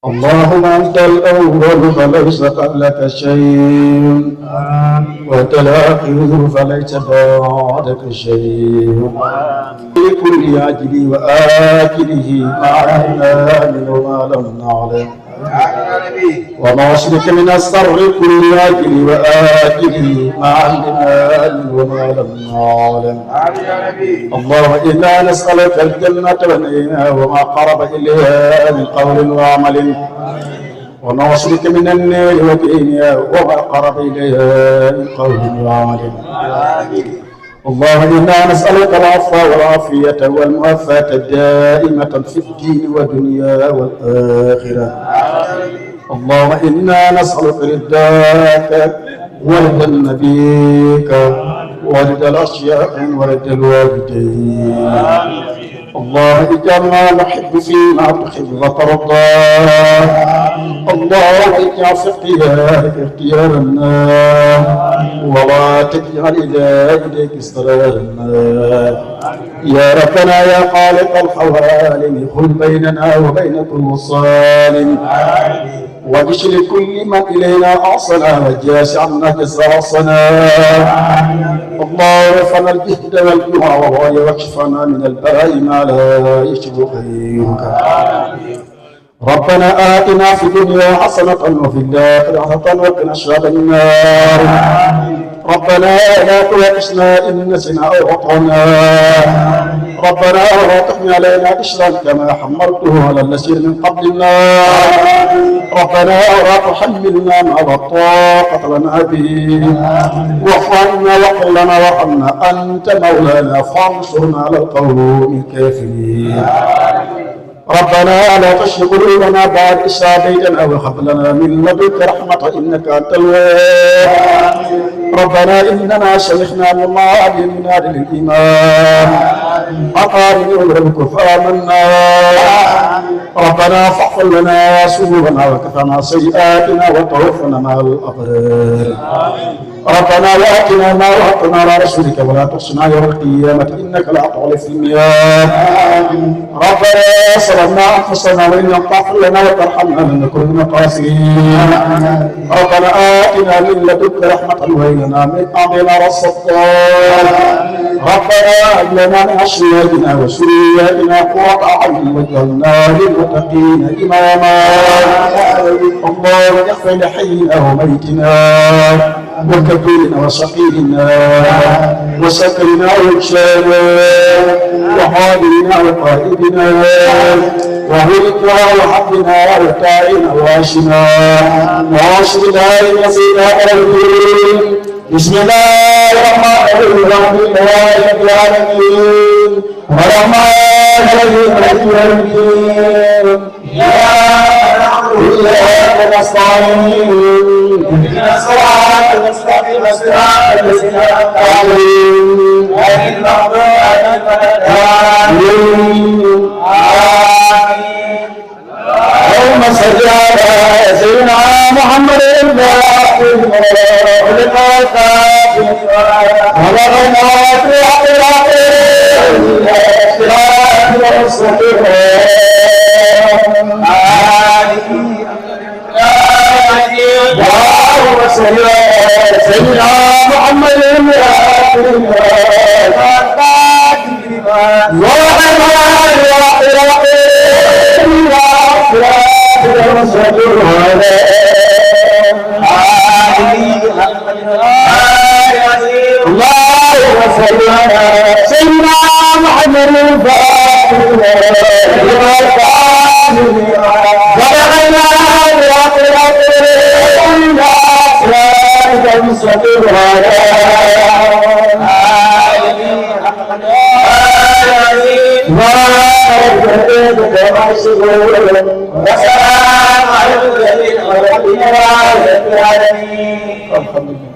اللهم أنت الأول فليس قبلك شيء وأنت الآخر فليس بعدك شيء لكل عاجل وآجله ما علمنا وما لم نعلم وما أشرك من السر كل عاجل وآجله ما علمنا وما لم نعلم. اللهم إنا نسألك الجنة والنعيم وما قرب إليها من قول وعمل ونعوذ بك من النار وكينها وما قرب إليها من قول وعمل. اللهم إنا نسألك العفو والعافية والمعافاة الدائمة في الدين والدنيا والآخرة. اللهم إنا نسألك رضاك ورضا نبيك ورضا الأشياء ورضا الوالدين. اللهم اجعلنا نحب فيما تحب وترضى. اللهم اجعل في اختيارنا ولا تجعل إلى يديك استراحنا. يا ربنا يا خالق الحوالم خذ بيننا وبين كل صالم واجعل كل من إلينا أعصنا وجاس عنا جساسنا. اللهم ارفعنا الجهد والجوع والرأي واكشفنا من البلاء ما لا يشفي غيرك. ربنا آتنا في الدنيا حسنة وفي الآخرة حسنة وقنا عذاب النار. ربنا لا تؤاخذنا إن نسينا أو أخطأنا. ربنا ولا تحمل علينا إصرا كما حملته على الذين من قبلنا ربنا ولا تحملنا ما لا طاقة لنا به واعف عنا واغفر لنا وارحمنا أنت مولانا فانصرنا على القوم الكافرين ربنا لا تشرك قلوبنا بعد إذ هديتنا وهب لنا من لدنك رحمة إنك أنت الوهاب ربنا إننا شيخنا مما علمنا للإيمان أقام ربك فآمنا ربنا فاغفر لنا ذنوبنا وكفنا سيئاتنا وتوفنا مع الأبرار ربنا وآتنا ما وعدتنا على رسولك ولا تخزنا يوم القيامة إنك لا تخلف الميعاد ربنا ظلمنا أنفسنا وإن لم تغفر لنا وترحمنا لنكن من الخاسرين ربنا آتنا من لدنك رحمة وهب لنا من أمرنا رشدا ربنا هب لنا من أزواجنا وذرياتنا قرة أعين واجعلنا للمتقين إماما اللهم اغفر لحينا وميتنا وكبيرنا وصغيرنا وسكرنا وانشانا وحاضرنا وقائدنا وهلكنا وحبنا وتعينا واشنا واشرنا لنسينا الدين بسم الله الرحمن الرحيم الحمد لله رب العالمين الرحمن الرحيم مالك الدين إياك نعبد وإياك نستعين اهدنا الصراط المستقيم صراط الذين أنعمت عليهم غير المغضوب عليهم ولا الضالين آمين اللهم صل على سيدنا محمد الفاتح سيدنا محمد الحمد لله.